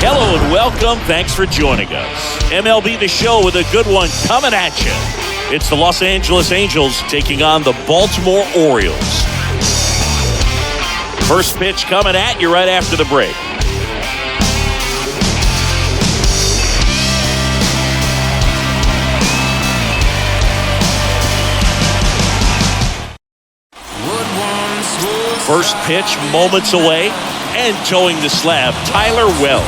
Hello and welcome. Thanks for joining us. MLB The Show with a good one coming at you. It's the Los Angeles Angels taking on the Baltimore Orioles. First pitch coming at you right after the break. First pitch moments away and towing the slab, Tyler Wells.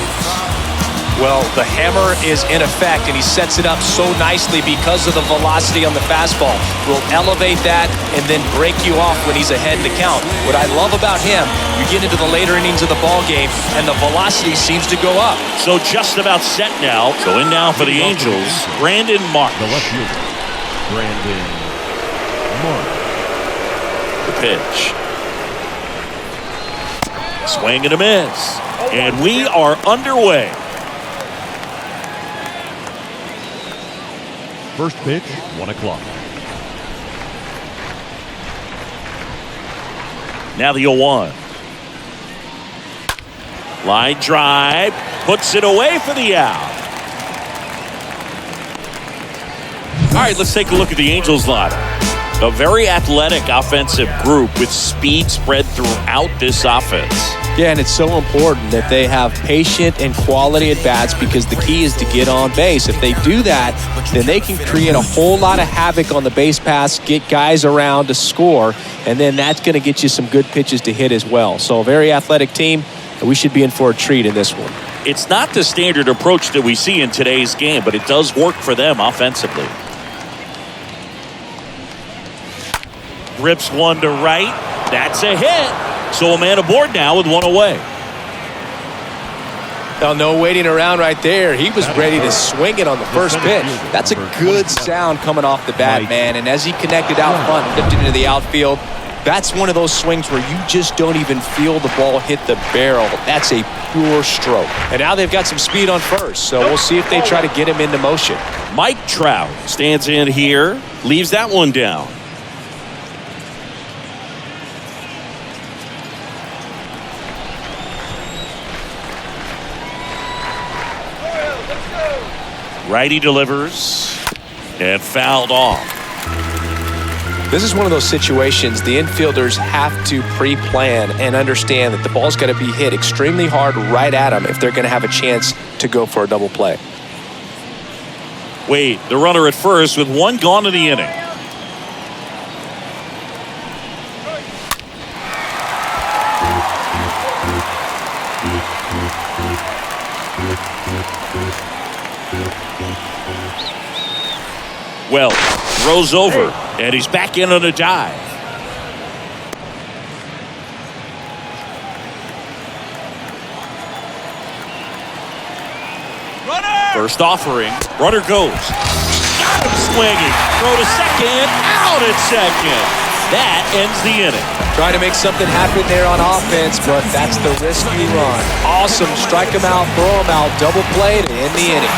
Well, the hammer is in effect, and he sets it up so nicely because of the velocity on the fastball. Will elevate that and then break you off when he's ahead in the count. What I love about him, you get into the later innings of the ball game, and the velocity seems to go up. So just about set now. So in now for the Angels, Brandon Marsh. The left fielder, Brandon Marsh. The pitch. Swing and a miss. And we are underway. First pitch, 1 o'clock. Now the 0-1. Line drive. Puts it away for the out. All right, let's take a look at the Angels lineup. A very athletic offensive group with speed spread throughout this offense. Yeah, and it's so important that they have patient and quality at-bats because the key is to get on base. If they do that, then they can create a whole lot of havoc on the base paths, get guys around to score, and then that's going to get you some good pitches to hit as well. So a very athletic team, and we should be in for a treat in this one. It's not the standard approach that we see in today's game, but it does work for them offensively. Rips one to right. That's a hit. So a man aboard now with one away. Now, no waiting around right there. He was ready to swing it on the first pitch. That's a good sound coming off the bat, man. And as he connected out front, lifted into the outfield, that's one of those swings where you just don't even feel the ball hit the barrel. That's a pure stroke. And now they've got some speed on first, so we'll see if they try to get him into motion. Mike Trout stands in here, leaves that one down. Righty delivers and fouled off. This is one of those situations the infielders have to pre-plan and understand that the ball's got to be hit extremely hard right at them if they're going to have a chance to go for a double play. Wade, the runner at first with one gone in the inning. Well, throws over, and he's back in on a dive. Runner! First offering, runner goes. Got him swinging. Throw to second, out at second. That ends the inning. Trying to make something happen there on offense, but that's the risk you run. Awesome. Strike him out, throw him out, double play to end the inning.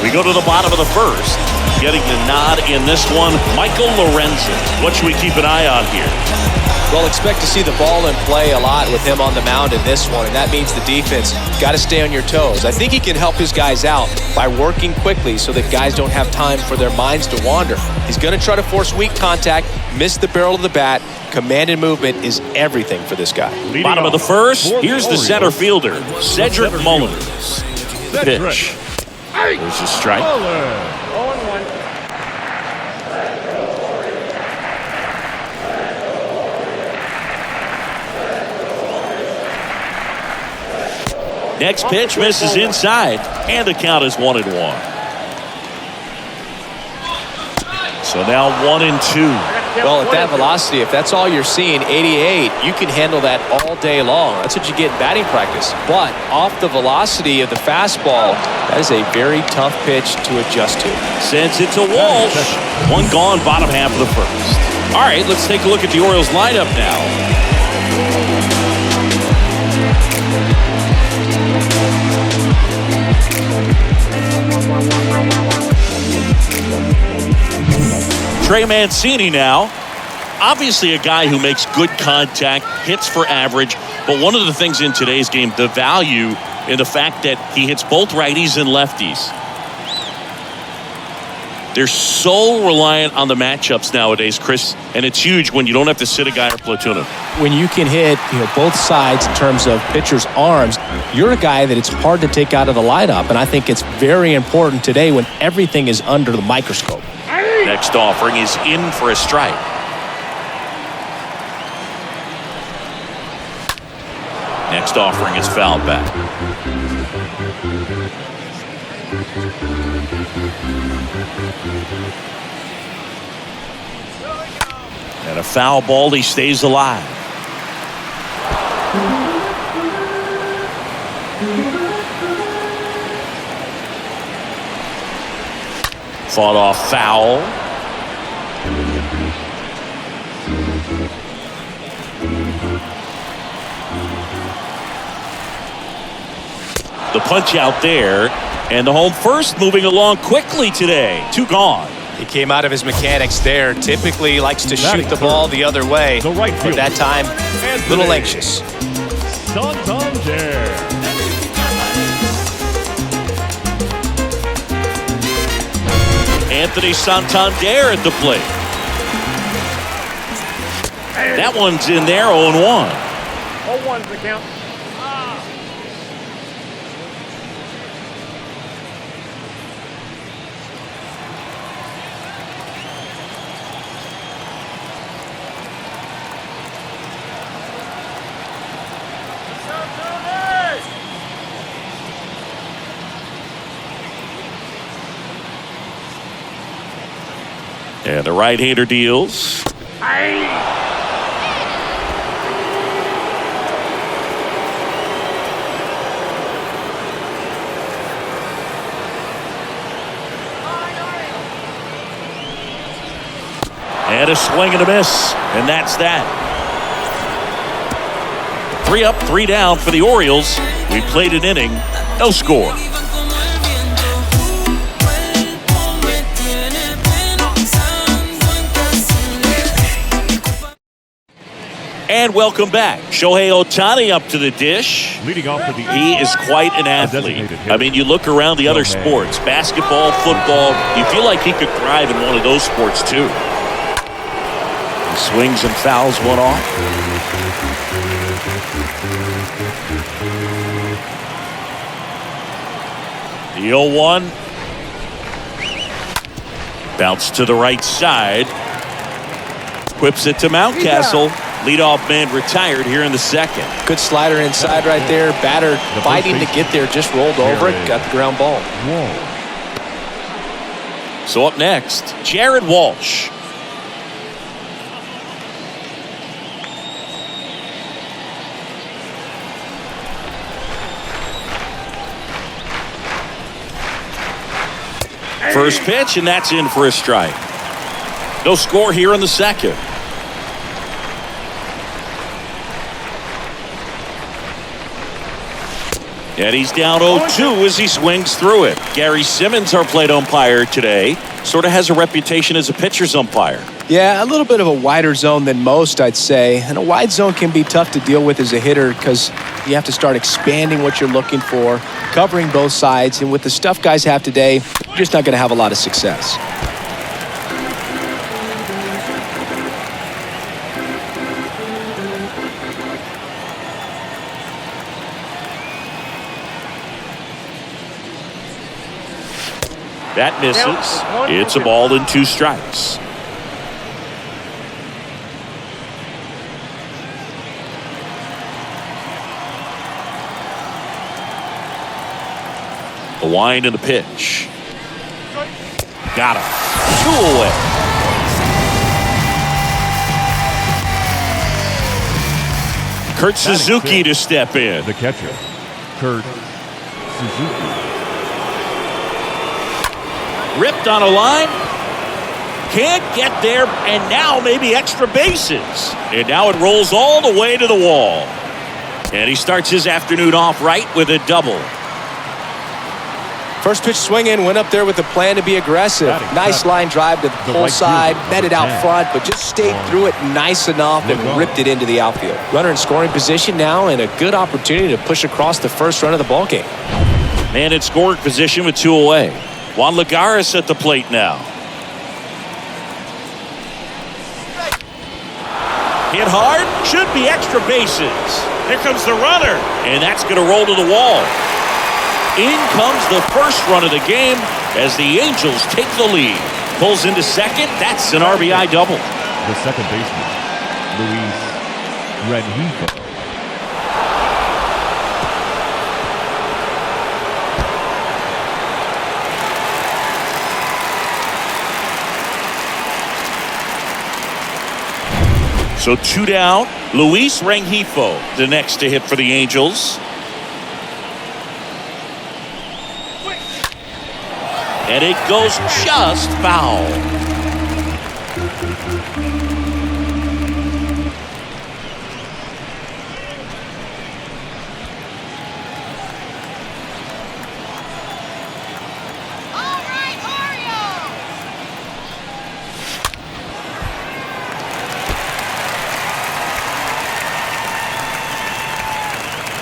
We go to the bottom of the first. Getting the nod in this one, Michael Lorenzen. What should we keep an eye on here? Well, expect to see the ball in play a lot with him on the mound in this one, and that means the defense got to stay on your toes. I think he can help his guys out by working quickly so that guys don't have time for their minds to wander. He's going to try to force weak contact, miss the barrel of the bat. Command and movement is everything for this guy. Bottom of the first, here's the center fielder, Cedric Mullins. The pitch. There's a strike. 0-1. Next pitch misses inside, and the count is 1-1. So now 1-2. Well, at that velocity, if that's all you're seeing, 88, you can handle that all day long. That's what you get in batting practice. But off the velocity of the fastball, that is a very tough pitch to adjust to. Sends it to Walsh. One gone, bottom half of the first. All right, let's take a look at the Orioles lineup now. Trey Mancini now. obviously a guy who makes good contact, hits for average, but one of the things in today's game, the value in the fact that he hits both righties and lefties. They're so reliant on the matchups nowadays, Chris, and it's huge when you don't have to sit a guy or platoon him. When you can hit both sides in terms of pitchers' arms, you're a guy that it's hard to take out of the lineup, and I think it's very important today when everything is under the microscope. Next offering is in for a strike. Next offering is fouled back. And a foul ball, he stays alive. Fought off foul. The punch out there, and the home first moving along quickly today. 2 gone. He came out of his mechanics there. Typically likes to shoot the ball the other way. But that time, a little anxious. Santander. Anthony Santander at the plate. That one's in there, 0-1. 0-1's the count. And the right-hander deals. And a swing and a miss. And that's that. 3 up, 3 down for the Orioles. We played an inning. No score. And welcome back. Shohei Ohtani up to the dish. Leading off for the He is quite an athlete. I mean, you look around the other sports, basketball, football, you feel like he could thrive in one of those sports too. He swings and fouls one off. The 0-1. Bounce to the right side. Whips it to Mountcastle. Leadoff man retired here in the second. Good slider inside right there. Batter fighting to get there, just rolled over it, got the ground ball. So up next, Jared Walsh. First pitch, and that's in for a strike. No score here in the second. And he's down 0-2 as he swings through it. Gary Simmons, our plate umpire today, sort of has a reputation as a pitcher's umpire. Yeah, a little bit of a wider zone than most, I'd say. And a wide zone can be tough to deal with as a hitter because you have to start expanding what you're looking for, covering both sides. And with the stuff guys have today, you're just not going to have a lot of success. That misses. It's a ball and 2 strikes. The wind and the pitch. Got him. 2 away. Kurt Suzuki to step in. The catcher, Kurt Suzuki. Ripped on a line. Can't get there, and now maybe extra bases. And now it rolls all the way to the wall. And he starts his afternoon off right with a double. First pitch swinging, went up there with the plan to be aggressive. Nice line drive to the pull side, met it out front, but just stayed through it nice enough and ripped it into the outfield. Runner in scoring position now, and a good opportunity to push across the first run of the ballgame. Man in scoring position with 2 away. Juan Lagares at the plate now. Hit hard, should be extra bases. Here comes the runner, and that's going to roll to the wall. In comes the first run of the game as the Angels take the lead. Pulls into second. That's an RBI double. The second baseman, Luis Rengifo. So 2 down. Luis Rengifo, the next to hit for the Angels. And it goes just foul. All right, Orioles!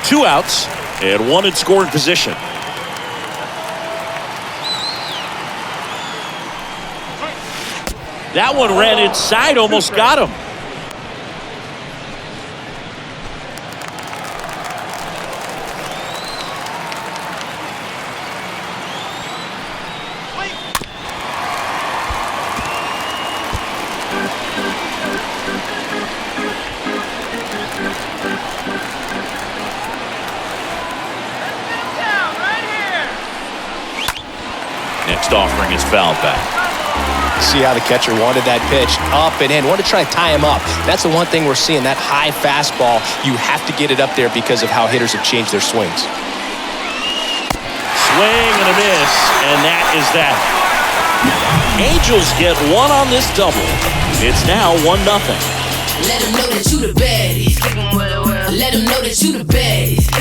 2 outs and 1 in scoring position. That one ran inside, almost got him. Next offering is fouled back. See how the catcher wanted that pitch up and in. Wanted to try to tie him up. That's the one thing we're seeing, that high fastball. You have to get it up there because of how hitters have changed their swings. Swing and a miss, and that is that. Angels get 1 on this double. It's now 1-0. Let them know that you the baddest. Let them know that you the baddest.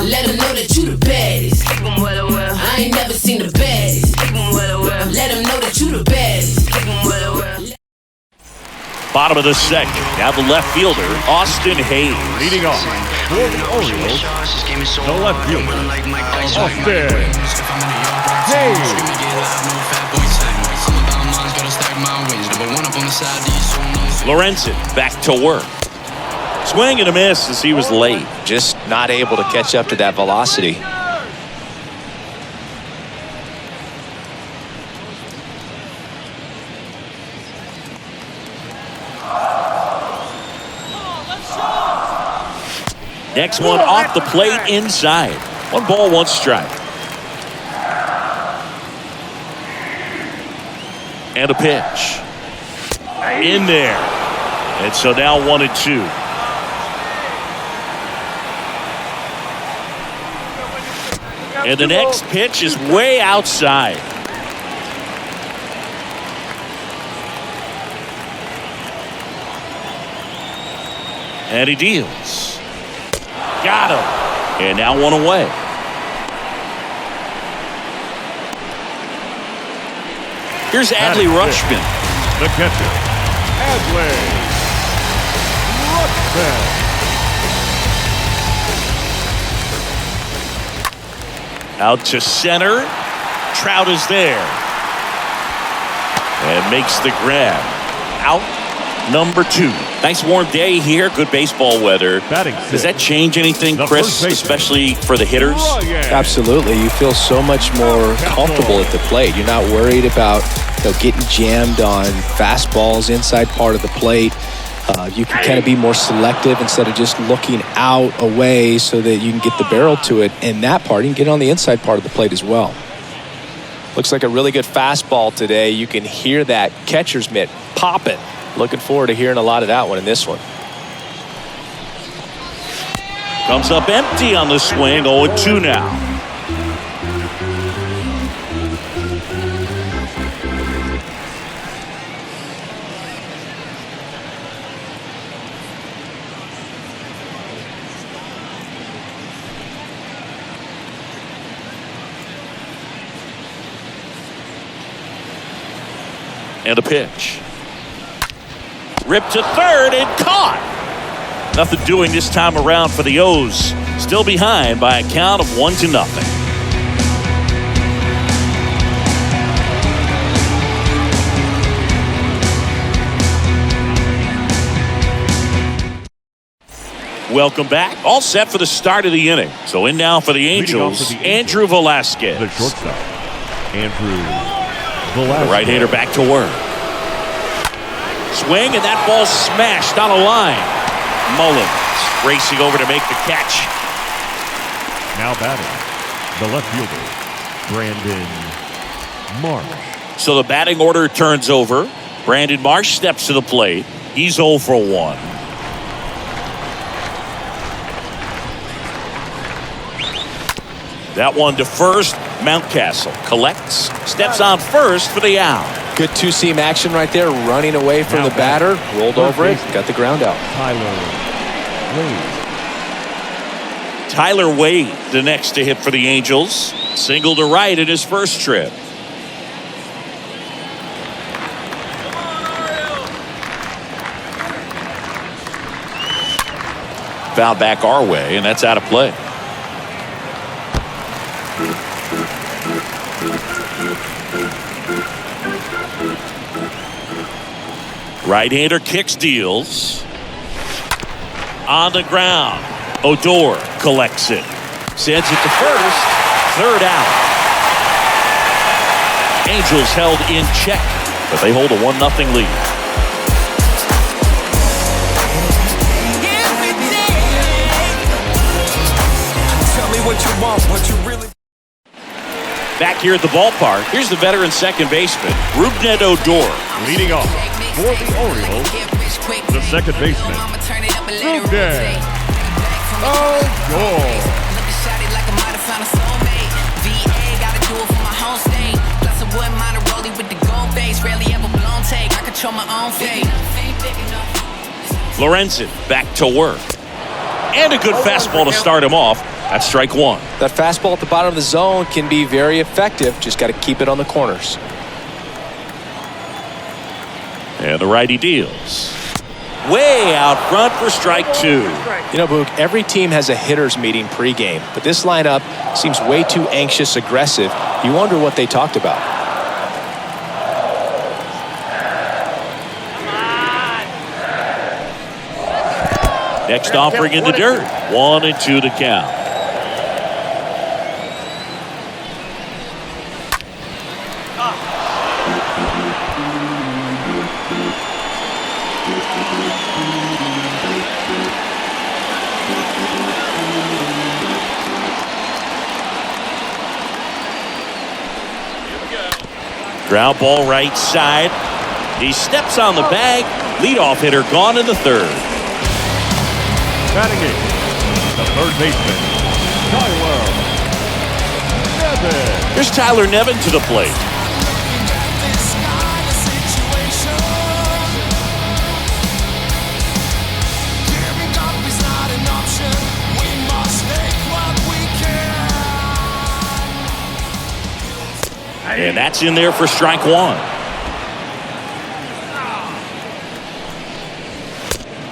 Let them know that you the baddest. I ain't never seen the baddest. Let them know that you the baddest. Bottom of the second. Now the left fielder, Austin Hayes. Leading off for the Orioles, the left fielder, Austin Hayes. Lorenzen back to work. Swing and a miss as he was late. Just not able to catch up to that velocity. Next one off the plate inside. 1 ball, 1 strike. And a pitch. In there. And so now 1-2. And the next pitch is way outside. And he deals. Got him. And now 1 away. Here's Adley Rutschman. The catcher, Adley Rutschman. Out to center. Trout is there. And makes the grab. Out number 2. Nice warm day here. Good baseball weather. Does that change anything, Chris, especially for the hitters? Absolutely. You feel so much more comfortable at the plate. You're not worried about getting jammed on fastballs inside part of the plate. You can kind of be more selective instead of just looking out away so that you can get the barrel to it. And that part, you can get on the inside part of the plate as well. Looks like a really good fastball today. You can hear that catcher's mitt popping. Looking forward to hearing a lot of that one in this one. Comes up empty on the swing. 0-2 now. And the pitch. Ripped to third and caught. Nothing doing this time around for the O's. Still behind by a count of 1-0. Welcome back. All set for the start of the inning. So in now for the Angels, Andrew Velasquez. The shortstop, Andrew Velasquez. The right-hander back to work. Swing, and that ball smashed on a line. Mullins racing over to make the catch. Now batting, the left fielder, Brandon Marsh. So the batting order turns over. Brandon Marsh steps to the plate. He's 0 for 1. That one to first. Mountcastle collects, steps on first for the out. Good two-seam action right there, running away from the batter, rolled over it, got the ground out. Tyler Wade, the next to hit for the Angels. Single to right in his first trip. Foul back our way, and that's out of play. Right-hander kicks, deals. On the ground. Odor collects it. Sends it to first. Third out. Angels held in check, but they hold a 1-0 lead. Tell me what you want, what you really. Back here at the ballpark, here's the veteran second baseman, Rougned Odor. Leading off for the Orioles, the second baseman, Rougned Odor. Lorenzen back to work. And a good fastball to start him off. That's strike one. That fastball at the bottom of the zone can be very effective. Just got to keep it on the corners. And the righty deals. Way out front for strike two. You know, Boog, every team has a hitters meeting pregame, but this lineup seems way too anxious, aggressive. You wonder what they talked about. Next offering in the dirt. 1-2 to count. Ground ball right side. He steps on the bag. Leadoff hitter gone in the third. Batting eighth, the third baseman, Tyler Nevin. Here's Tyler Nevin to the plate. And that's in there for strike one.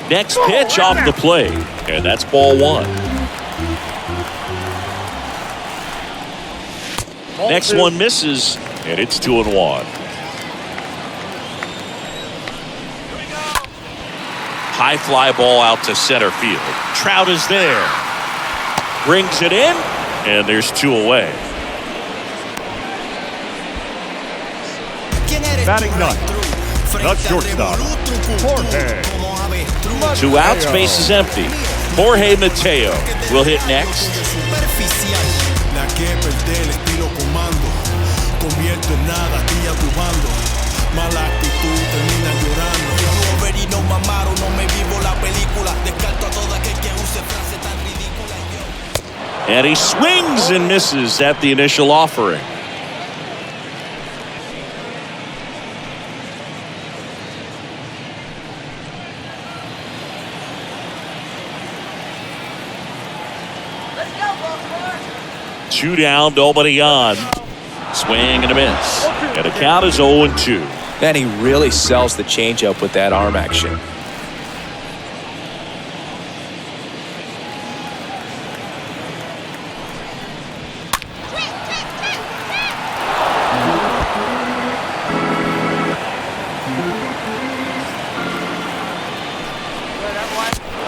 Next pitch off the plate. And that's ball one. Next one misses. And it's 2-1. High fly ball out to center field. Trout is there. Brings it in. And there's two away. Batting ninth, the shortstop, Jorge. 2 outs, base is empty. Jorge Mateo will hit next. And he swings and misses at the initial offering. Two down, nobody on. Swing and a miss. And the count is 0-2. Man, he really sells the changeup with that arm action.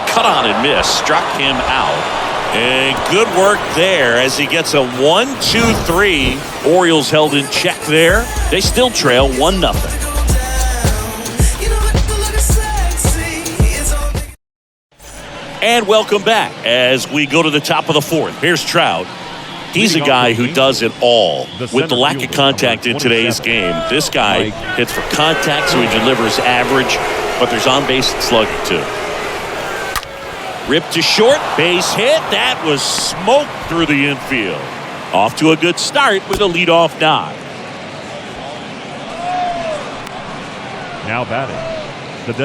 Cut on and miss, struck him out. And good work there as he gets a 1-2-3. Orioles held in check there. They still trail 1-0. And welcome back as we go to the top of the fourth. Here's Trout. He's a guy who does it all. With the lack of contact in today's game, this guy hits for contact, so he delivers average, but there's on-base slugging too. Ripped to short, base hit. That was smoked through the infield. Off to a good start with a leadoff knock. Now batting.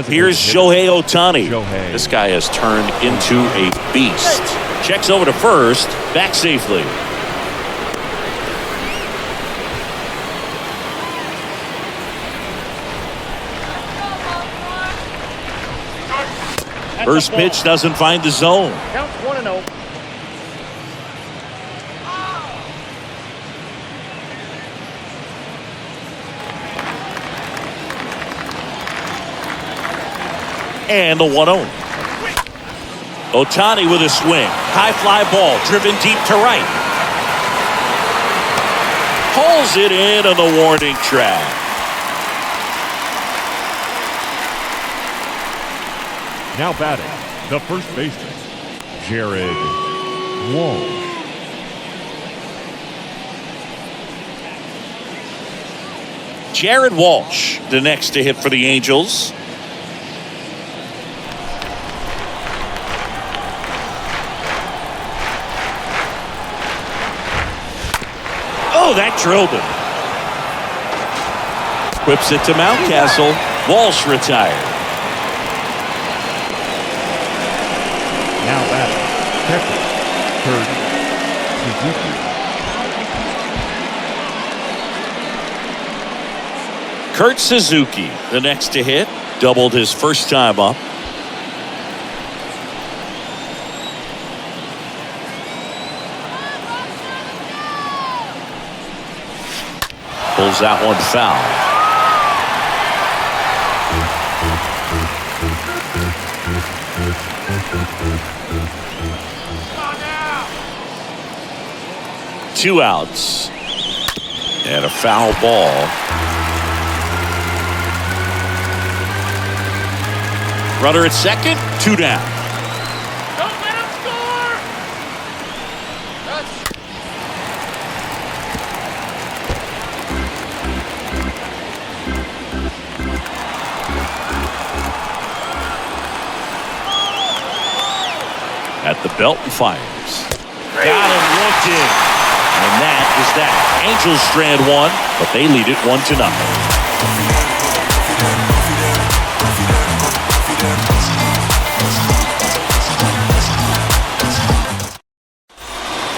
Here's Shohei Ohtani. This guy has turned into a beast. Checks over to first, back safely. First pitch doesn't find the zone. Counts 1-0. And the 1-0. Ohtani with a swing. High fly ball driven deep to right. Pulls it in on the warning track. Now batting, the first baseman, Jared Walsh. Jared Walsh, the next to hit for the Angels. Oh, that drilled him. Whips it to Mountcastle. Walsh retired. Now batting, Kurt Suzuki, the next to hit, doubled his first time up. Pulls that one foul. Two outs and a foul ball. Runner at second, 2 down. Don't let him score! At the belt and fires. Got him looking. And that is that. Angels strand one, but they lead it 1-0.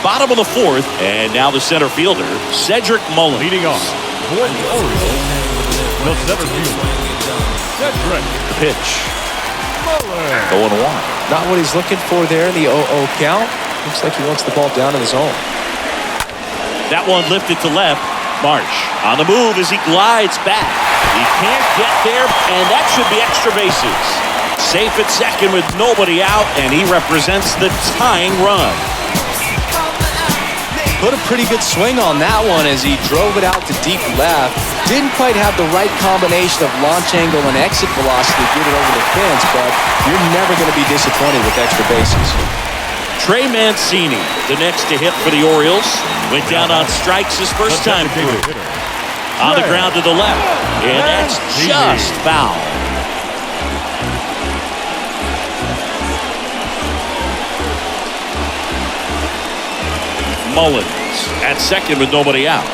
Bottom of the fourth, and now the center fielder, Cedric Mullins. leading off for the Orioles, the center fielder, Cedric Pitch. Mullins. 0-1. Not what he's looking for there in the 0-0 count. Looks like he wants the ball down in the zone. That one lifted to left. Marsh on the move as he glides back. He can't get there, and that should be extra bases. Safe at second with nobody out, and he represents the tying run. Put a pretty good swing on that one as he drove it out to deep left. Didn't quite have the right combination of launch angle and exit velocity to get it over the fence, but you're never going to be disappointed with extra bases. Trey Mancini, the next to hit for the Orioles. Went down on strikes his first time through. On the ground to the left. And that's just foul. Mullins at second with nobody out.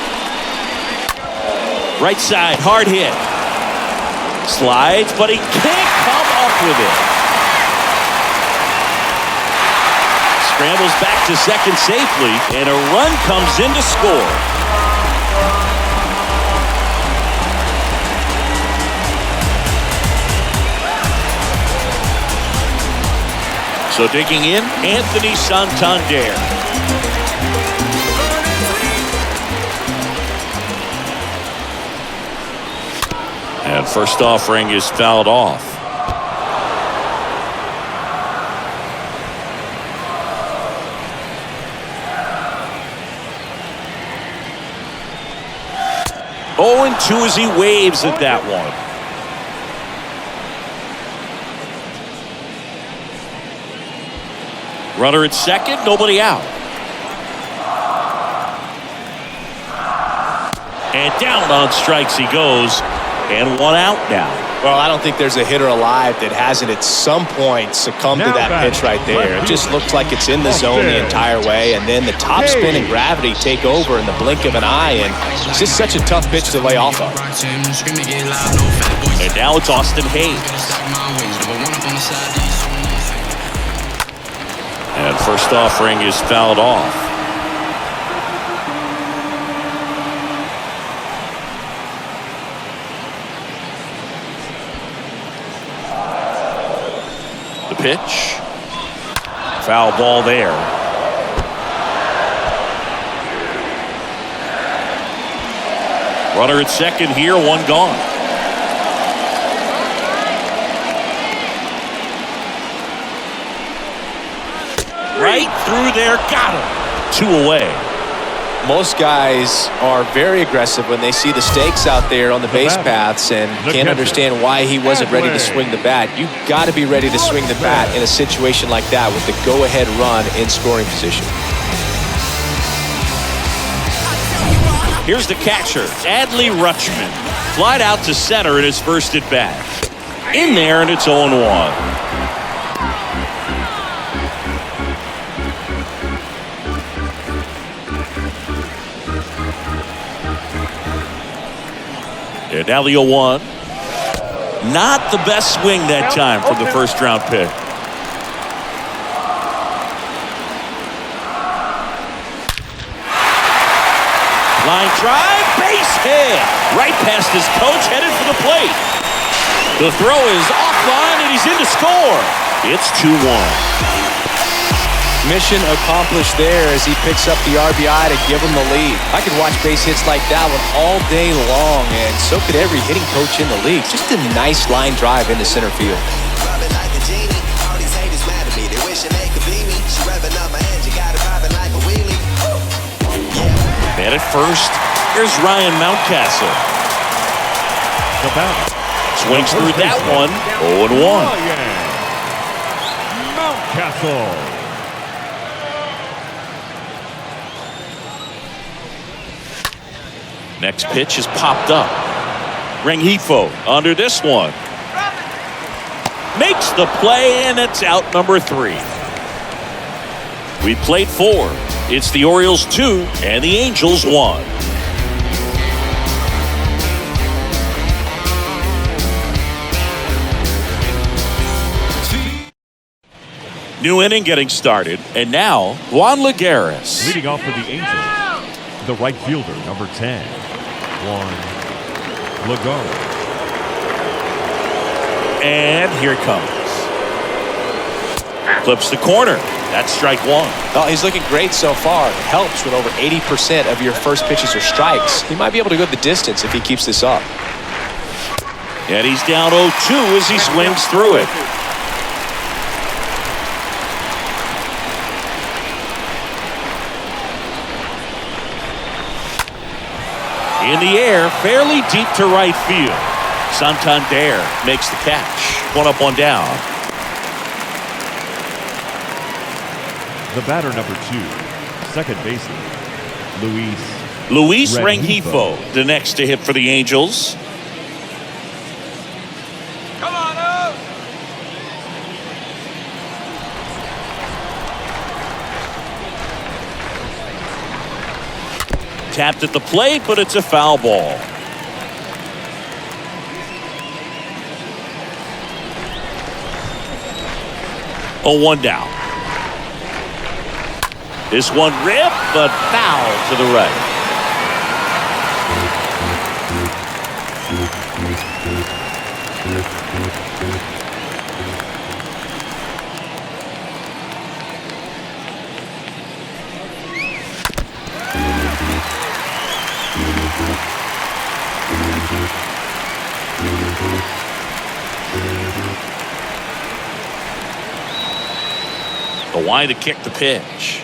Right side, hard hit. Slides, but he can't come up with it. Scrambles back to second safely, and a run comes in to score. So digging in, Anthony Santander. And first offering is fouled off. Oh, and 2 as he waves at that one. Runner at second, nobody out. And down on strikes he goes, and 1 out now. Well, I don't think there's a hitter alive that hasn't at some point succumbed to that pitch right there. It just looks like it's in the zone the entire way, and then the top spin and gravity take over in the blink of an eye, and it's just such a tough pitch to lay off of. And now it's Austin Hayes. And first offering is fouled off. The pitch. Foul ball there. Runner at second here, 1 gone. Right through there, got him. 2 away. Most guys are very aggressive when they see the stakes out there on the base paths and can't understand why he wasn't ready to swing the bat. You've got to be ready to swing the bat in a situation like that with the go-ahead run in scoring position. Here's the catcher, Adley Rutschman. Flied out to center in his first at-bat. In there, and it's 0-1. And now the 0-1. Not the best swing that time from the first round pick. Line drive, base hit. Right past his coach, headed for the plate. The throw is offline, and he's in to score. It's 2-1. Mission accomplished there as he picks up the RBI to give him the lead. I could watch base hits like that one all day long, and so could every hitting coach in the league. Just a nice line drive into center field. Man at first, here's Ryan Mountcastle. The batter. Swings through that one, 0-1. Mountcastle. Next pitch is popped up. Rengifo under this one. Makes the play, and it's out number 3. We played 4. It's the Orioles 2 and the Angels 1. New inning getting started, and now Juan Lagares. Leading off for the Angels, the right fielder, number 10, Juan Lagares. And here it comes. Clips the corner. That's strike 1. Well, he's looking great so far. It helps when over 80% of your first pitches are strikes. He might be able to go the distance if he keeps this up. And he's down 0-2 as he swings through it. In the air, fairly deep to right field. Santander makes the catch. 1 up, 1 down. The batter, number 2, second baseman, Luis Rengifo, the next to hit for the Angels. Come on up. Tapped at the plate, but it's a foul ball. Oh, 1 down. This one ripped, but foul to the right. The line to kick the pitch.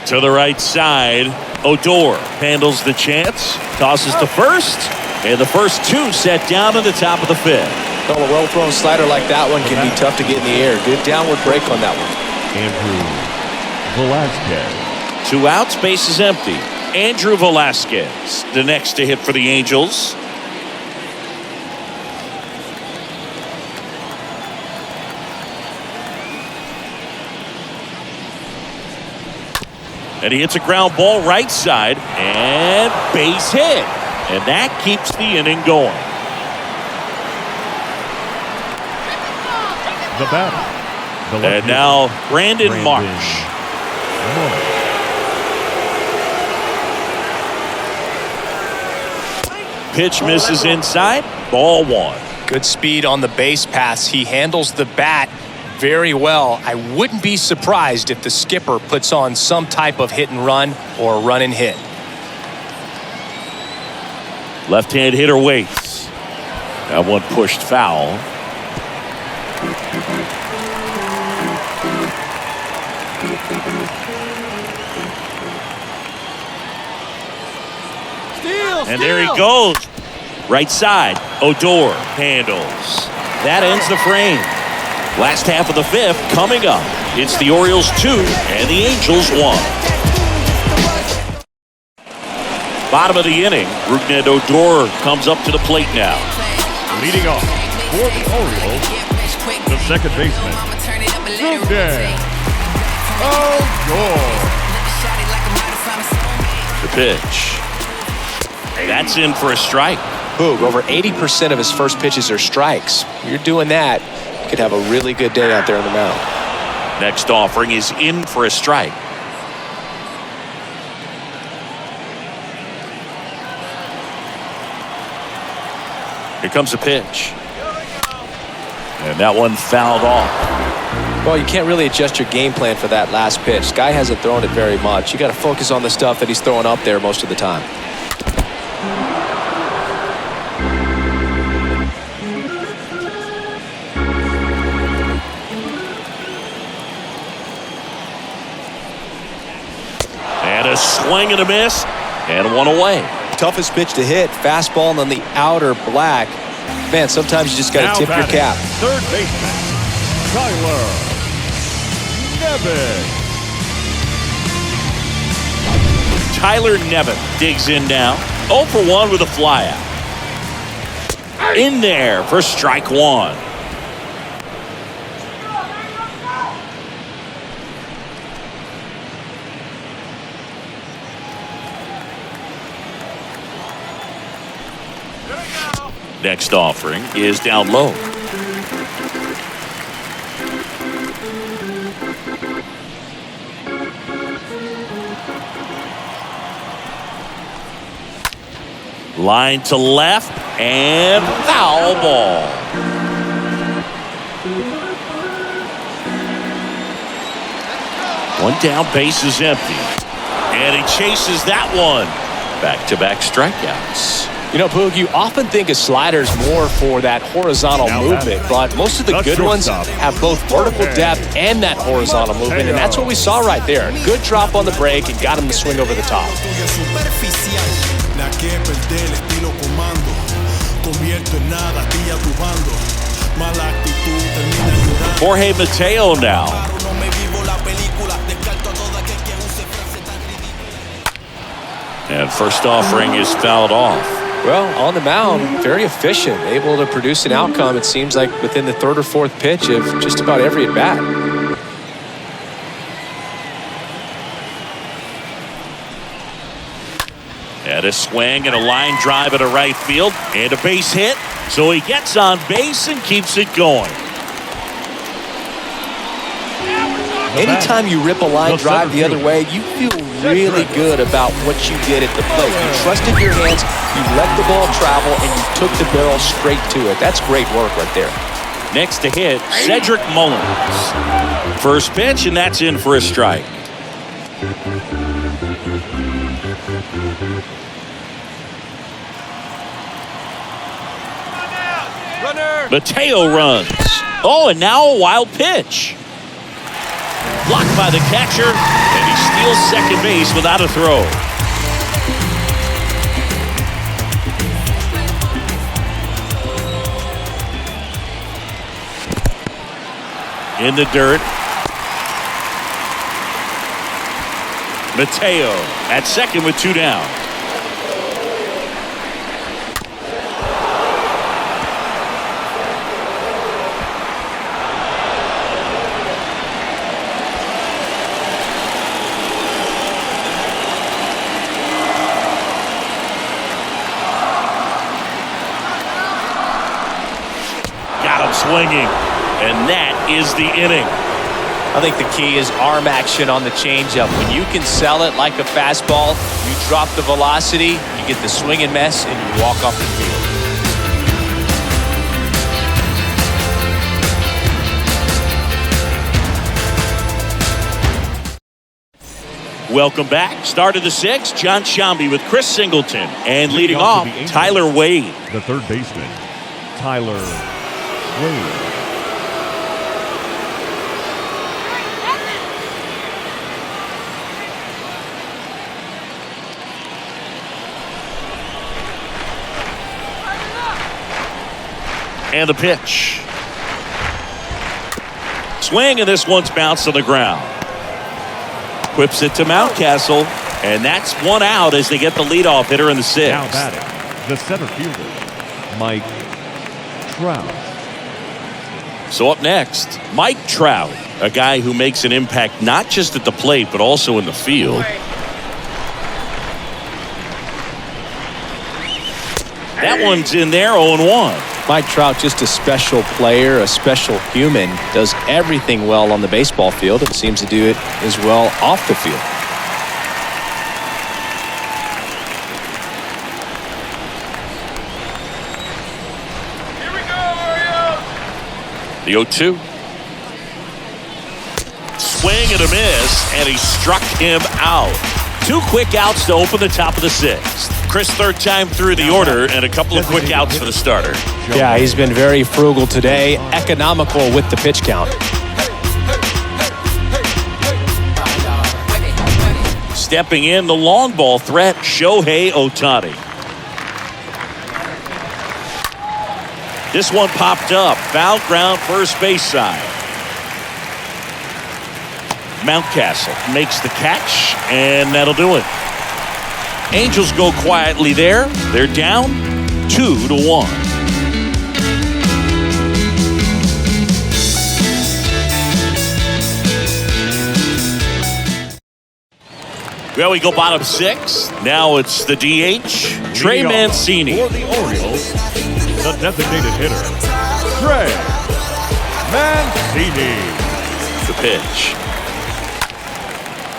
To the right side. Odor handles the chance. Tosses to first. And the first two set down at the top of the fifth. Well, a well-thrown slider like that one can be tough to get in the air. Good downward break on that one. Andrew Velasquez. 2 outs, base is empty. Andrew Velasquez, the next to hit for the Angels. And he hits a ground ball right side and base hit. And that keeps the inning going. The batter. And now Brandon Marsh. Pitch misses inside. Ball 1. Good speed on the base pass. He handles the bat very well. I wouldn't be surprised if the skipper puts on some type of hit and run or run and hit. Left-hand hitter waits. That one pushed foul. And there he goes. Right side. Odor handles. That ends the frame. Last half of the fifth coming up. It's the Orioles 2 and the Angels 1. Bottom of the inning. Rougned Odor comes up to the plate now. Leading off for the Orioles, the second baseman, Rougned Odor. The pitch. That's in for a strike. Boog, over 80% of his first pitches are strikes. You're doing that, you could have a really good day out there on the mound. Next offering is in for a strike. Here comes a pitch. And that one fouled off. Well, you can't really adjust your game plan for that last pitch. Guy hasn't thrown it very much. You got to focus on the stuff that he's throwing up there most of the time. And a swing and a miss, and one away. Toughest pitch to hit, fastball on the outer black. Man, sometimes you just got to tip your cap. Third baseman, Tyler Nevin. Tyler Nevin digs in now. 0 for 1 with a flyout. In there for strike 1. Next offering is down low. Line to left and foul ball. One down, base is empty. And he chases that one. Back-to-back strikeouts. You know, Boog, you often think a slider's more for that horizontal movement, but most of the good ones have both vertical depth and that horizontal movement, and that's what we saw right there. Good drop on the break and got him to swing over the top. Jorge Mateo now. And first offering is fouled off. Well, on the mound, very efficient, able to produce an outcome, it seems like, within the third or fourth pitch of just about every at-bat. And a swing and a line drive at a right field and a base hit. So he gets on base and keeps it going. Anytime you rip a line drive the other way, you feel really good about what you did at the plate. You trusted your hands, you let the ball travel, and you took the barrel straight to it. That's great work right there. Next to hit, Cedric Mullins. First pitch, and that's in for a strike. Mateo runs. Oh, and now a wild pitch. Blocked by the catcher, and he steals second base without a throw. In the dirt. Mateo at second with 2 down. Got him swinging, and that is the inning. I think the key is arm action on the changeup. When you can sell it like a fastball, you drop the velocity, you get the swing and miss, and you walk off the field. Welcome back. Start of the 6th. John Shambi with Chris Singleton. And leading off, Tyler Wade. The third baseman, Tyler Wade. And the pitch. Swing, and this one's bounced on the ground. Whips it to Mountcastle, and that's 1 out as they get the leadoff hitter in the 6th. Now batting, the center fielder, Mike Trout. So up next, Mike Trout, a guy who makes an impact not just at the plate but also in the field. That one's in there, 0-1. Mike Trout, just a special player, a special human, does everything well on the baseball field and seems to do it as well off the field. Here we go, Orioles! The 0-2. Swing and a miss, and he struck him out. 2 quick outs to open the top of the 6th. Chris, third time through the order, and a couple of quick outs for the starter. Yeah, he's been very frugal today, economical with the pitch count. Stepping in, the long ball threat, Shohei Ohtani. This one popped up, foul ground first base side. Mountcastle makes the catch, and that'll do it. Angels go quietly there. They're down 2-1. Well, we go bottom 6. Now it's the DH, Trey Mancini. For the Orioles, the designated hitter, Trey Mancini. The pitch.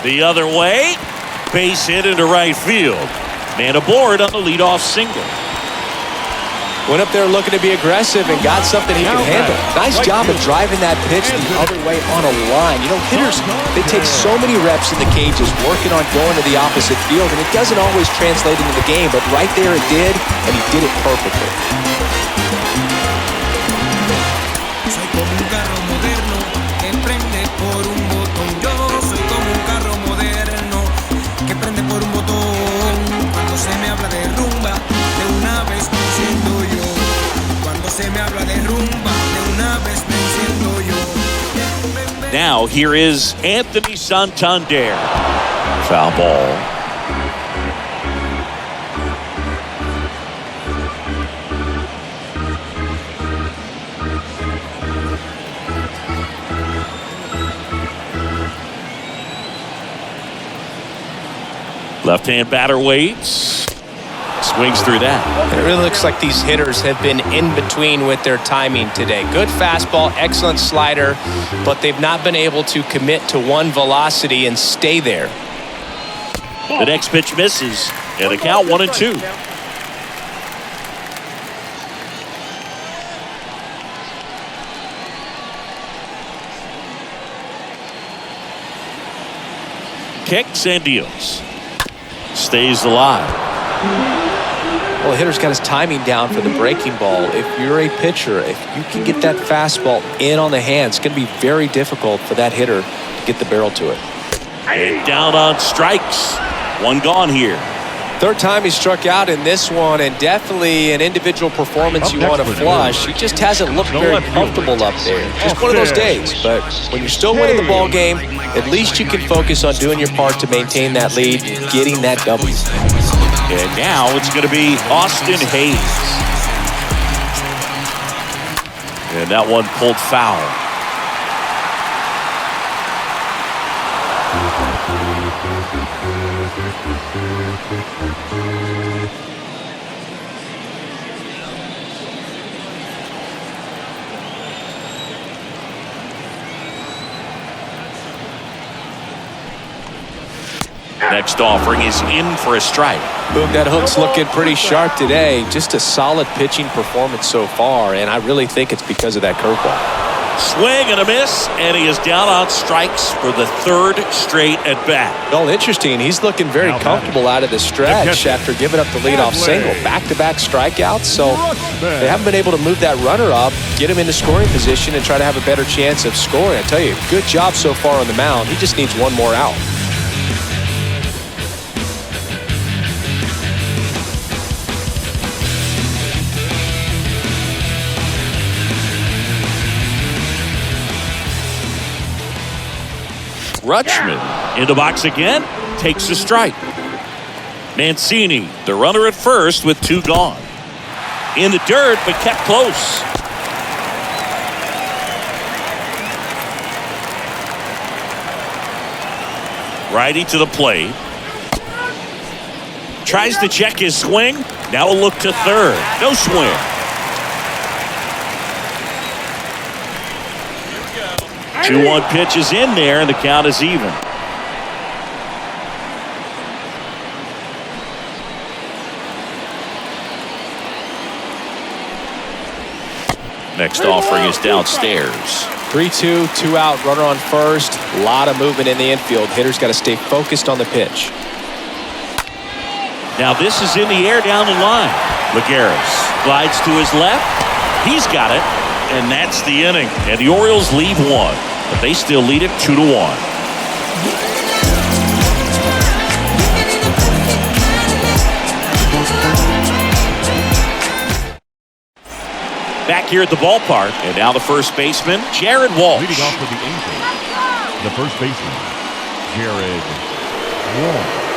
The other way. Base hit into right field. Man aboard on the leadoff single. Went up there looking to be aggressive and got something he can handle. Nice job of driving that pitch the other way on a line. You know, hitters, they take so many reps in the cages working on going to the opposite field, and it doesn't always translate into the game, but right there it did, and he did it perfectly. Soy como un carro moderno que prende por un botón. Yo soy como un carro moderno que prende por un botón. Cuando se me habla de rumba, de una vez me enciendo yo. Cuando se me habla de rumba, de una vez me enciendo yo. Now here is Anthony Santander. Foul ball. Left-hand batter waits. Swings through that. It really looks like these hitters have been in between with their timing today. Good fastball, excellent slider, but they've not been able to commit to one velocity and stay there. The next pitch misses, and the count 1-2. Kicks and deals. Stays alive. Well, the hitter's got his timing down for the breaking ball. If you're a pitcher, if you can get that fastball in on the hand, it's going to be very difficult for that hitter to get the barrel to it. And down on strikes. One gone here. Third time he struck out in this one, and definitely an individual performance you want to flush. He just hasn't looked very comfortable up there. Just one of those days. But when you're still winning the ball game, at least you can focus on doing your part to maintain that lead, getting that W. And now it's going to be Austin Hayes. And that one pulled foul. Next offering is in for a strike. Boom, that hook's looking pretty sharp today. Just a solid pitching performance so far, and I really think it's because of that curveball. Swing and a miss, and he is down on strikes for the third straight at bat. Well, interesting. He's looking very comfortable out of the stretch after giving up the leadoff single. Back-to-back strikeouts, so they haven't been able to move that runner up, get him into scoring position, and try to have a better chance of scoring. I tell you, good job so far on the mound. He just needs one more out. Rutschman in the box again, takes a strike. Mancini, the runner at first with two gone. In the dirt, but kept close. Righty to the plate. Tries to check his swing. Now a look to third. No swing. Here 2-1 pitch is in there, and the count is even. Next offering is downstairs. 3-2, 2 out, runner on first. A lot of movement in the infield. Hitter's got to stay focused on the pitch. Now this is in the air down the line. Lagares glides to his left. He's got it, and that's the inning. And the Orioles leave one, but they still lead it 2-1. Back here at the ballpark, and now the first baseman, Jared Walsh. Leading off for the Angels, the first baseman, Jared Walsh.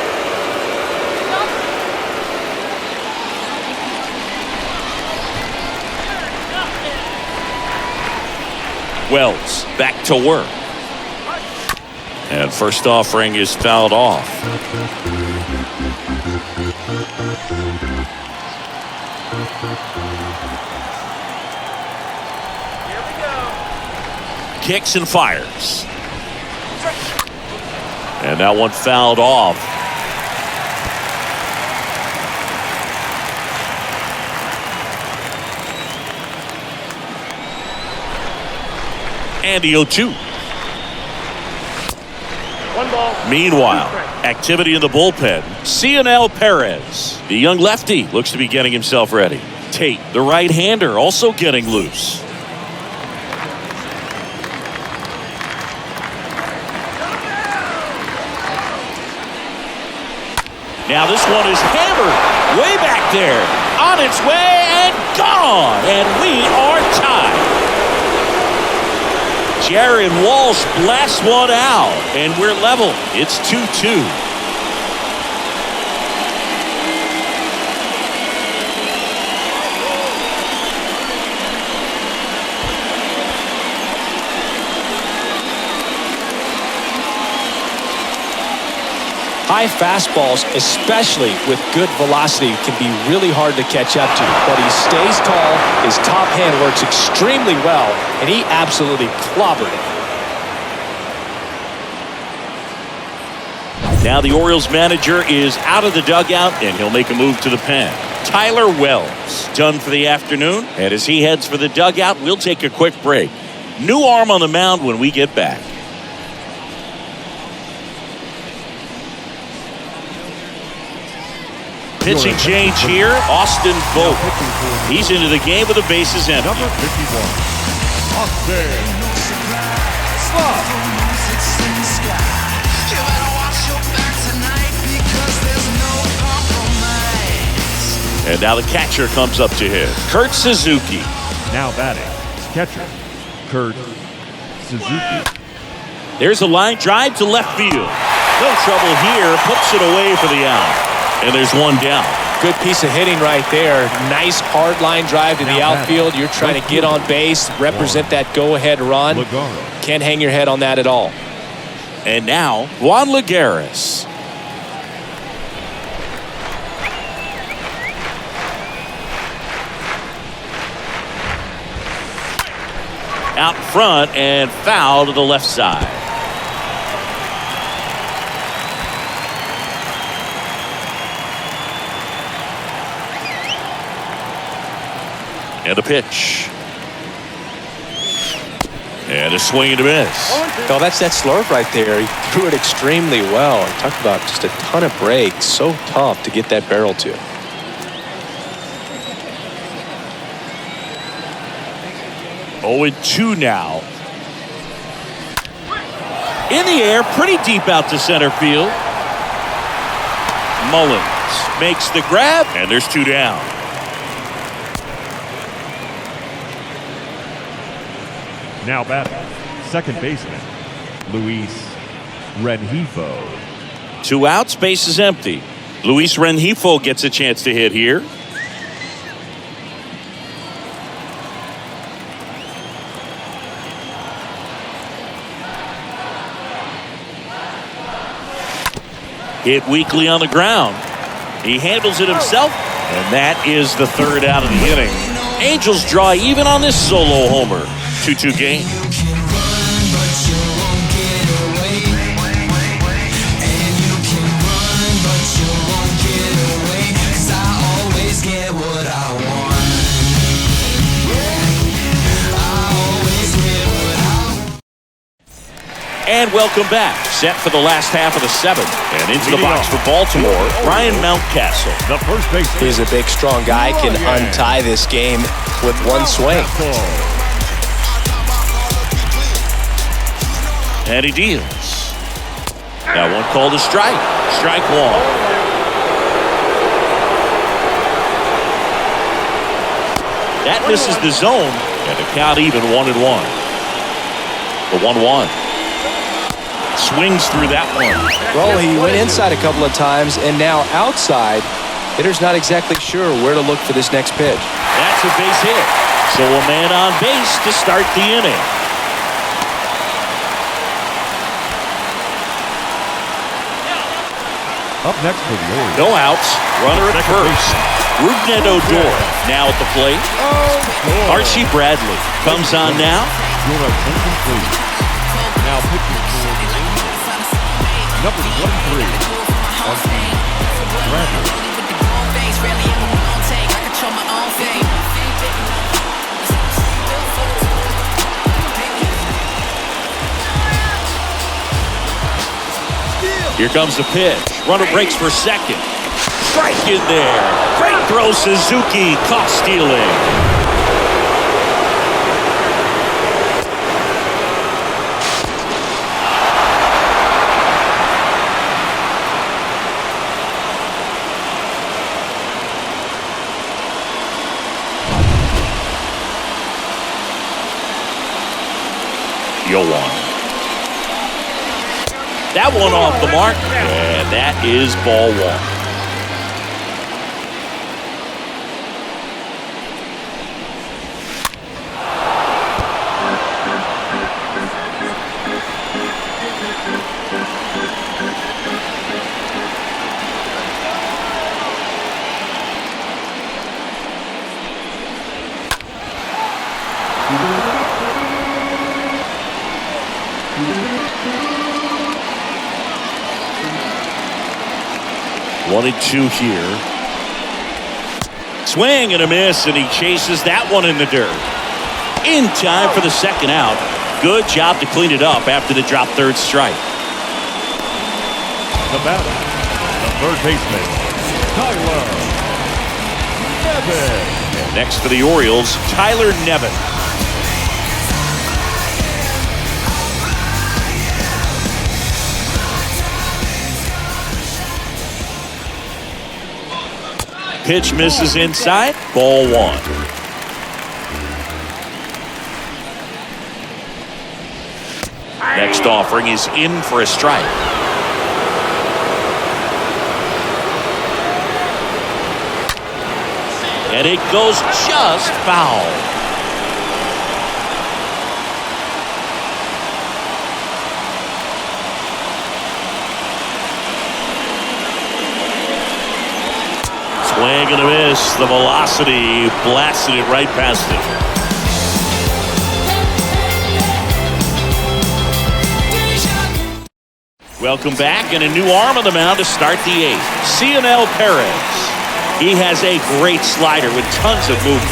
Wells back to work. And first offering is fouled off. Kicks and fires. And that one fouled off. And the 0-2. One ball. Meanwhile, activity in the bullpen. Cionel Perez, the young lefty, looks to be getting himself ready. Tate, the right-hander, also getting loose. Now this one is hammered way back there. On its way and gone. And we are tied. Jared Walsh blasts one out, and we're level. It's 2-2. High fastballs, especially with good velocity, can be really hard to catch up to. But he stays tall, his top hand works extremely well, and he absolutely clobbered it. Now the Orioles manager is out of the dugout, and he'll make a move to the pen. Tyler Wells done for the afternoon, and as he heads for the dugout, we'll take a quick break. New arm on the mound when we get back. Pitching change here, Austin Vogt. He's into the game with the bases empty. Number 51, Austin Vogt. And now the catcher comes up to hit. Kurt Suzuki. Now batting, catcher, Kurt Suzuki. There's a line drive to left field. No trouble here. Puts it away for the out. And there's one down. Good piece of hitting right there. Nice hard line drive to the outfield. You're trying to get on base, represent that go-ahead run. Can't hang your head on that at all. And now, Juan Lagares. Out front and foul to the left side. And a pitch. And a swing and a miss. Oh, that's that slurve right there. He threw it extremely well. Talk about just a ton of breaks. So tough to get that barrel to. 0-2 now. In the air, pretty deep out to center field. Mullins makes the grab, and there's two down. Now batting, second baseman, Luis Rengifo. Two outs, base is empty. Luis Rengifo gets a chance to hit here. Hit weakly on the ground. He handles it himself, and that is the third out of the inning. Angels draw even on this solo homer. 2-2 game. And welcome back. Set for the last half of the seventh. And into the box for Baltimore, Brian Mountcastle. The first baseman. He's a big, strong guy. Can untie this game with one swing. And he deals. That one called a strike. Strike one. That misses the zone. And the count even 1-1. The 1-1. Swings through that one. Well, he went inside a couple of times, and now outside. Hitter's not exactly sure where to look for this next pitch. That's a base hit. So a man on base to start the inning. Up next for the Orioles. No outs. Runner at first. Rougned Odor now at the plate. Archie Bradley comes on now. Your attention, please. Now pitching for number 23, Archie Bradley. Here comes the pitch. Runner breaks for second. Strike in there. Great throw, Suzuki. Caught stealing. That one off the mark, and that is ball one. One and two here. Swing and a miss, and he chases that one in the dirt. In time for the second out. Good job to clean it up after the drop third strike. The batter, the third baseman, Tyler Nevin. And next for the Orioles, Tyler Nevin. Pitch misses inside. Ball 1. Next offering is in for a strike. And it goes just foul. Swing and a miss. The velocity blasted it right past him. Welcome back, and a new arm on the mound to start the 8th. CNL Perez. He has a great slider with tons of movement.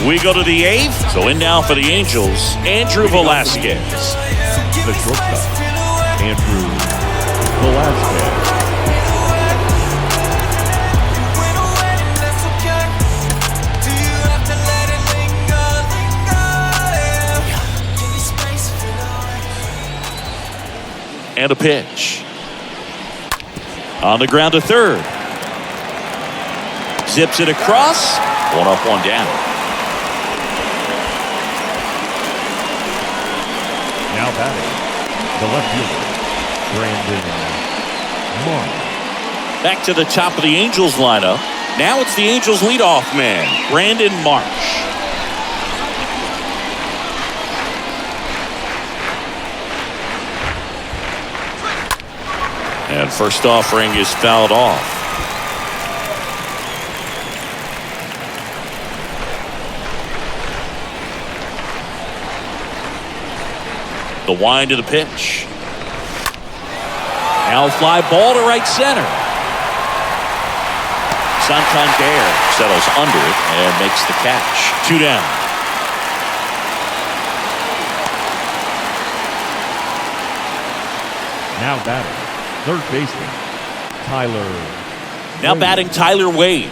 We go to the 8th. So in now for the Angels, Andrew Velasquez. The shortstop, Andrew Velasquez. And a pitch. On the ground to third. Zips it across. 1 up, 1 down. Now batting, the left fielder, Brandon Marsh. Back to the top of the Angels lineup. Now it's the Angels leadoff man, Brandon Marsh. And first offering is fouled off. The wind of the pitch. Now fly ball to right center. Santander settles under it and makes the catch. 2 down. Now batting, third baseman, Tyler. Now batting Tyler Wade.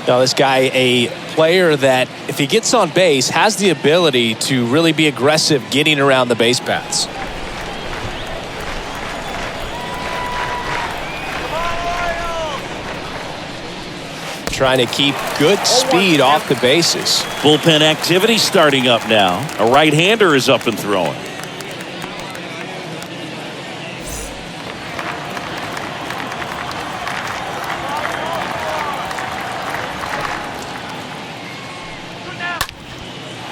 Now this guy, a player that if he gets on base has the ability to really be aggressive getting around the base paths. Trying to keep good speed off the bases. Bullpen activity starting up now. A right-hander is up and throwing.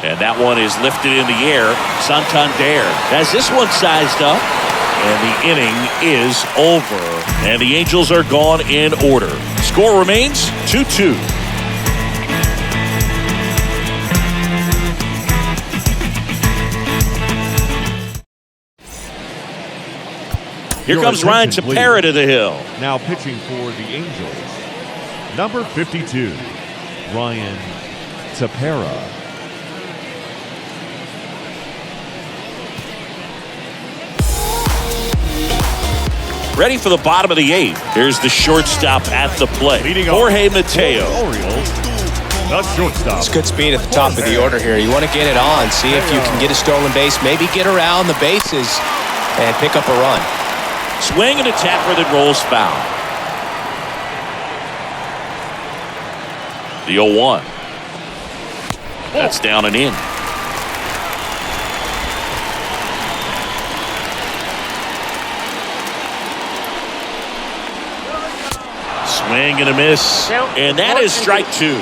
And that one is lifted in the air. Santander has this one sized up. And the inning is over. And the Angels are gone in order. Score remains 2-2. Here comes Ryan Tepera to the hill. Now pitching for the Angels, number 52, Ryan Tepera. Ready for the bottom of the 8th. Here's the shortstop at the plate. Jorge Mateo. Orioles, the shortstop. It's good speed at the top of the order here. You want to get it on, see if you can get a stolen base, maybe get around the bases and pick up a run. Swing and a tapper that rolls foul. The 0-1. That's down and in. Swing and a miss. And that is strike 2.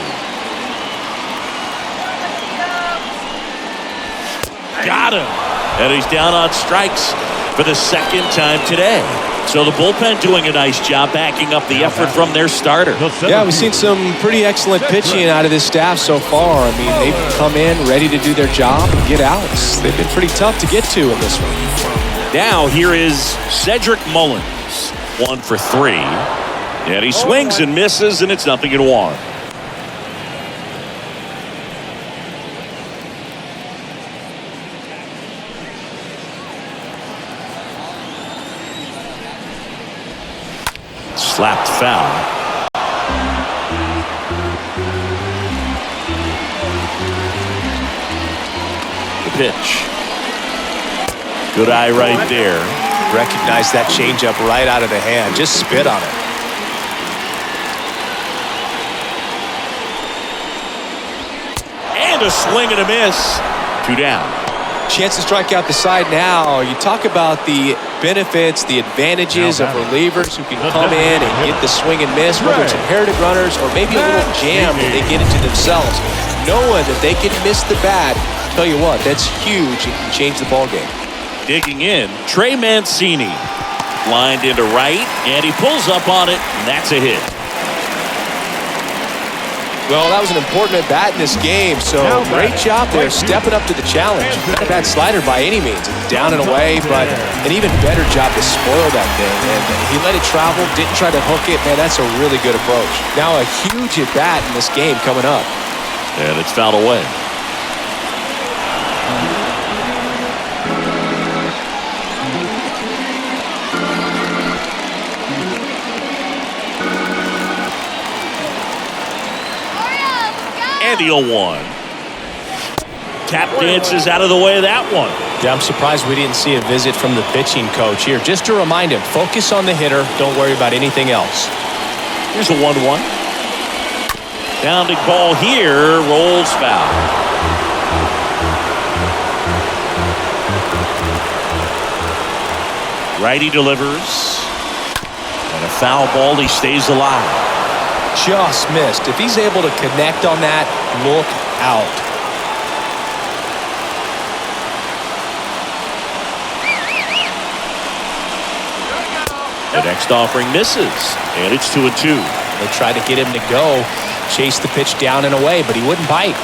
Got him. And he's down on strikes for the second time today. So the bullpen doing a nice job backing up the effort from their starter. Yeah, we've seen some pretty excellent pitching out of this staff so far. I mean, they've come in ready to do their job and get outs. They've been pretty tough to get to in this one. Now here is Cedric Mullins. 1 for 3. And he swings and misses, and it's 0-1. Slapped foul. The pitch. Good eye right there. Recognize that changeup right out of the hand. Just spit on it. And a swing and a miss. 2 down. Chance to strike out the side now. You talk about the benefits, the advantages of relievers who can come in and get the swing and miss, whether it's inherited runners or maybe a little jam that they get into themselves. Knowing that they can miss the bat, tell you what, that's huge. It can change the ball game. Digging in, Trey Mancini. Lined into right, and he pulls up on it, and that's a hit. Well, that was an important at-bat in this game, so great job there stepping up to the challenge. Not a bad slider by any means. Down and away, but an even better job to spoil that thing. And he let it travel, didn't try to hook it. Man, that's a really good approach. Now a huge at-bat in this game coming up. And it's fouled away. And the 0-1. Tap dances out of the way of that one. Yeah, I'm surprised we didn't see a visit from the pitching coach here. Just to remind him, focus on the hitter. Don't worry about anything else. Here's a 1-1. Downed ball here. Rolls foul. Righty delivers. And a foul ball. He stays alive. Just missed. If he's able to connect on that, look out. The next offering misses, and it's 2-2. They tried to get him to go, chase the pitch down and away, but he wouldn't bite.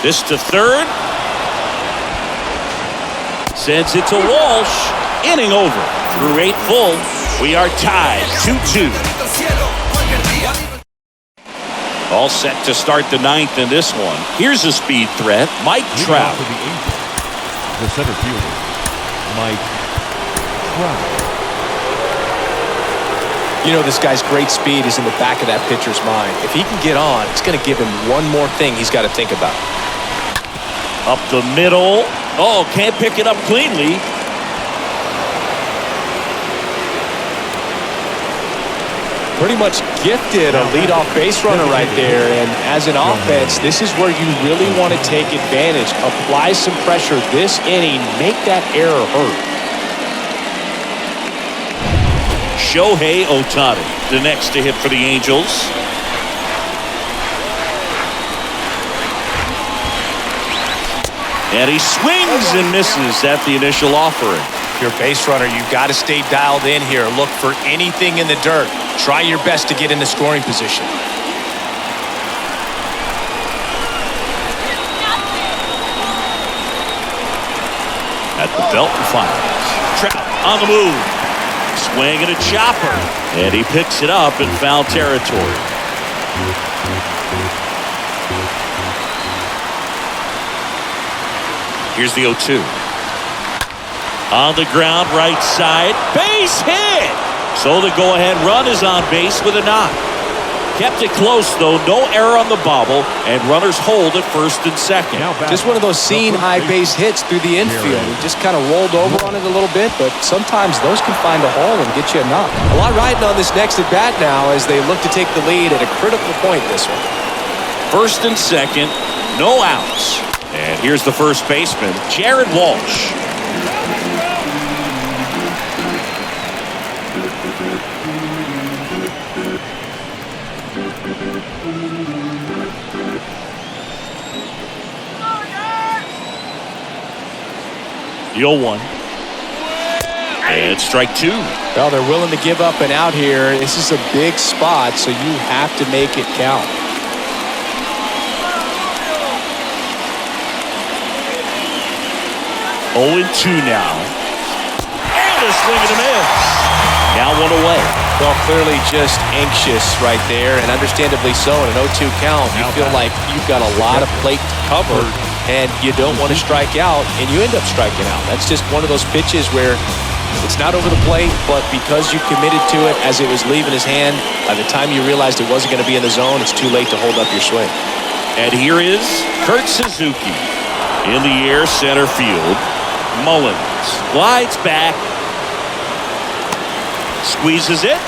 This to third. Sends it to Walsh. Inning over. Through 8 full, we are tied 2-2. All set to start the 9th in this one. Here's a speed threat. Mike Trout. The center fielder, Mike Trout. You know, this guy's great speed is in the back of that pitcher's mind. If he can get on, it's going to give him one more thing he's got to think about. Up the middle. Oh, can't pick it up cleanly. Pretty much gifted a leadoff base runner right there. And as an offense, this is where you really want to take advantage. Apply some pressure this inning. Make that error hurt. Shohei Ohtani, the next to hit for the Angels. And he swings and misses at the initial offering. If you're a base runner, you've got to stay dialed in here. Look for anything in the dirt. Try your best to get in the scoring position. At the belt and fires. Trout on the move. Swing and a chopper. And he picks it up in foul territory. Here's the 0-2. On the ground, right side. Base hit! So the go-ahead run is on base with a knock. Kept it close, though. No error on the bobble. And runners hold at first and second. Just one of those seeing high base hits through the infield. He just kind of rolled over on it a little bit, but sometimes those can find a hole and get you a knock. A lot riding on this next at-bat now as they look to take the lead at a critical point this one. First and second, no outs. And here's the first baseman, Jared Walsh. The 0-1. And strike 2. Well, they're willing to give up an out here. This is a big spot, so you have to make it count. 0-2 now. And a swing and a miss. Now one away. Well, clearly just anxious right there, and understandably so. In an 0-2 count, you feel like you've got a lot of plate to cover, and you don't want to strike out, and you end up striking out. That's just one of those pitches where It's not over the plate, but because you committed to it as it was leaving his hand, by the time you realized it wasn't going to be in the zone, it's too late to hold up your swing. And here is Kurt Suzuki. In the air, center field. Mullins glides back. Squeezes it.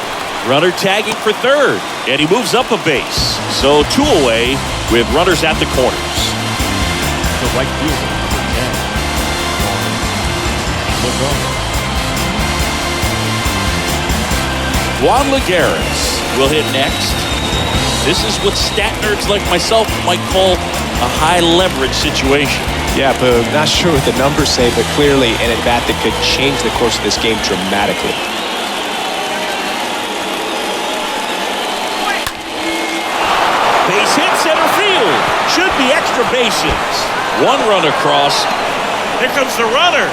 Runner tagging for third. And he moves up a base. So 2 away with runners at the corners. The right fielder, number 10. Juan Lagares will hit next. This is what stat nerds like myself might call a high leverage situation. Yeah, Boog, not sure what the numbers say, but clearly an at-bat that could change the course of this game dramatically. Base hit center field. Should be extra bases. 1 run across. Here comes the runner.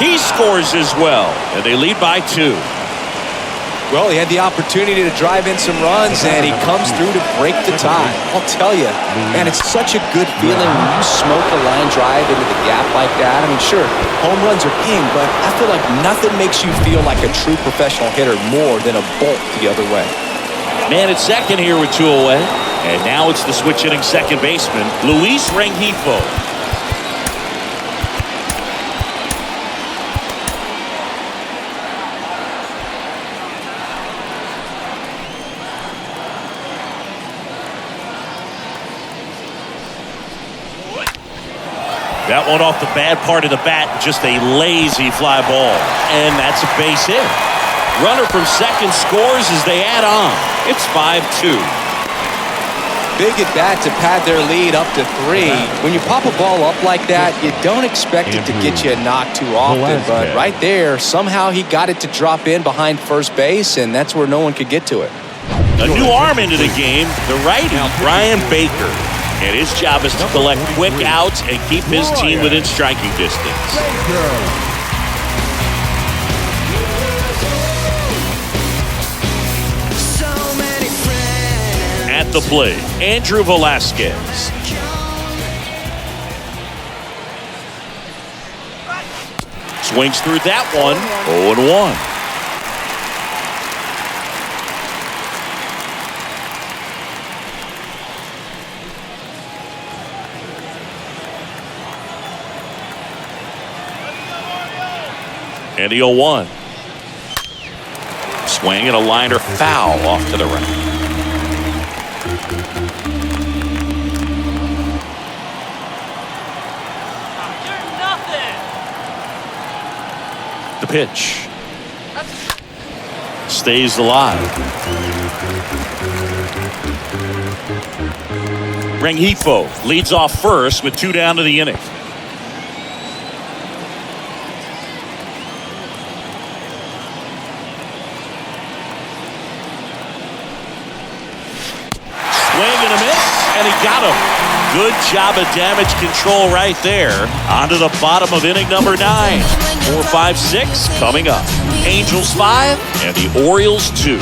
He scores as well, and they lead by 2. Well, he had the opportunity to drive in some runs, and he comes through to break the tie. I'll tell you, man, it's such a good feeling when you smoke a line drive into the gap like that. I mean, sure, home runs are king, but I feel like nothing makes you feel like a true professional hitter more than a bolt the other way. Man at second here with 2 away. And now it's the switch-hitting second baseman, Luis Rengifo. That one off the bad part of the bat, just a lazy fly ball. And that's a base hit. Runner from second scores as they add on. It's 5-2. Big at bat to pad their lead up to 3. When you pop a ball up like that, you don't expect it to get you a knock too often. But right there, somehow he got it to drop in behind first base, and that's where no one could get to it. A new arm into the game, the righty, Brian Baker. And his job is to collect quick outs and keep his team within striking distance. At the plate, Andrew Velasquez. Swings through that one, 0-1. And the 0-1. Swing and a liner foul off to the right. The pitch. Stays alive. Rengifo leads off first with 2 down to the inning. And he got him. Good job of damage control right there. On to the bottom of inning number 9. 4, 5, 6 coming up. Angels 5 and the Orioles 2.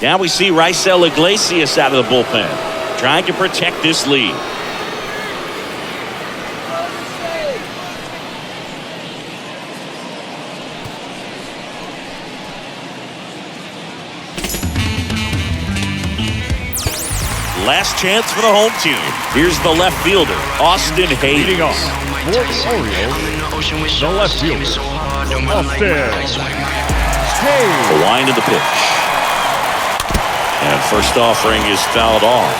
Now we see Raisel Iglesias out of the bullpen, trying to protect this lead. Last chance for the home team. Here's the left fielder, Austin Hayes. Leading off for the Orioles, the left fielder, Austin Hayes. The wind of the pitch. And first offering is fouled off.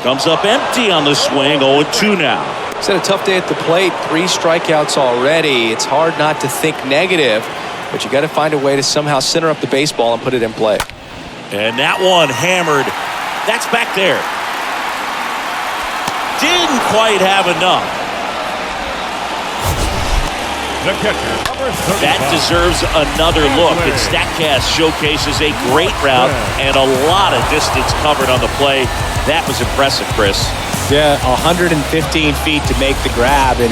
Comes up empty on the swing, 0-2 now. He's had a tough day at the plate. 3 strikeouts already. It's hard not to think negative, but you got to find a way to somehow center up the baseball and put it in play. And that one hammered. That's back there. Didn't quite have enough. The catcher, number 35. That deserves another look. And StatCast showcases a great route and a lot of distance covered on the play. That was impressive, Chris. Yeah, 115 feet to make the grab, and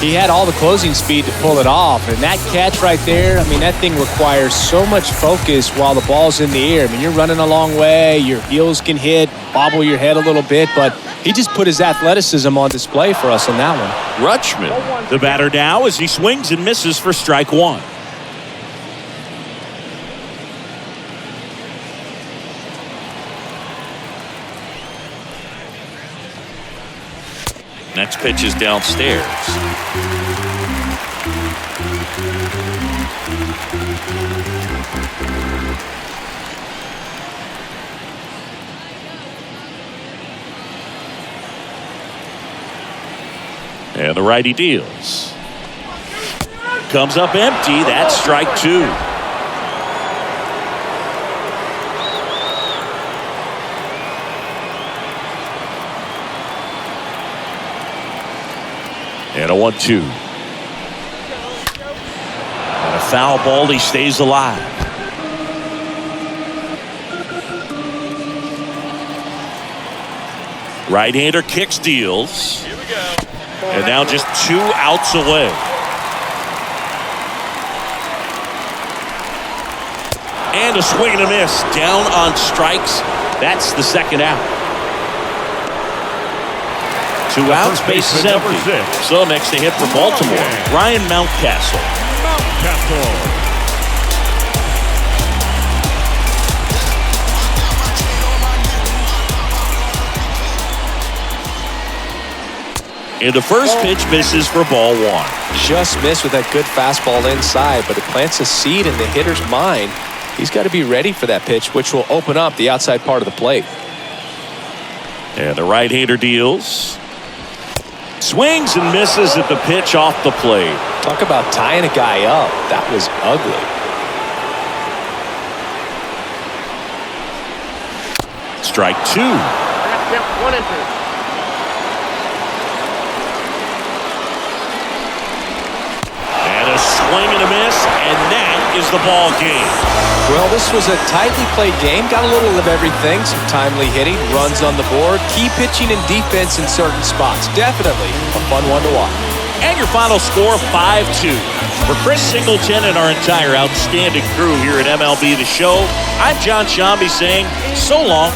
He had all the closing speed to pull it off, and that catch right there, I mean, that thing requires so much focus while the ball's in the air. I mean, you're running a long way, your heels can hit, bobble your head a little bit, but he just put his athleticism on display for us on that one. Rutschman, the batter now, as he swings and misses for strike one. Next pitch is downstairs. And the righty deals. Comes up empty. That's strike two. And a 1-2. And a foul ball. He stays alive. Right-hander kicks, deals. Here we go. And now just 2 outs away. And a swing and a miss. Down on strikes. That's the second out. 2 outs, bases empty. So next to hit for Baltimore, Ryan Mountcastle. And the first pitch misses for ball one. Just missed with that good fastball inside, but it plants a seed in the hitter's mind. He's got to be ready for that pitch, which will open up the outside part of the plate. And the right-hander deals. Swings and misses at the pitch off the plate. Talk about tying a guy up. That was ugly. Strike two. Yep, 1-2. And a swing and a miss, and that is the ball game. Well, this was a tightly played game. Got a little of everything. Some timely hitting, runs on the board, key pitching and defense in certain spots. Definitely a fun one to watch. And your final score, 5-2. For Chris Singleton and our entire outstanding crew here at MLB The Show, I'm John Shambi saying so long.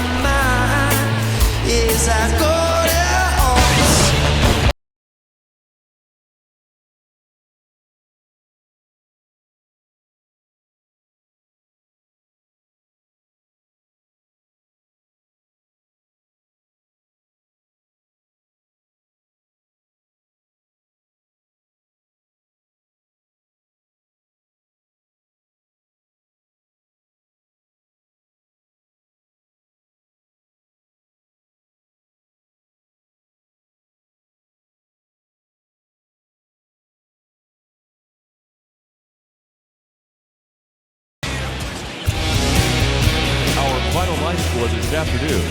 Final line score this afternoon.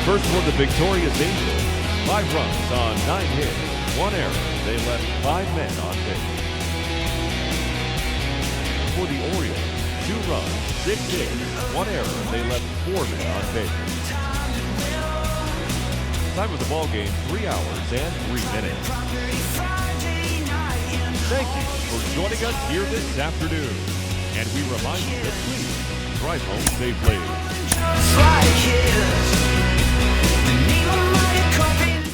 First for the victorious Angels. 5 runs on 9 hits, 1 error. They left 5 men on base. For the Orioles, 2 runs, 6 hits, 1 error. They left 4 men on base. Time of the ball game, 3 hours and 3 minutes. Thank you for joining us here this afternoon. And we remind you to please drive home safely.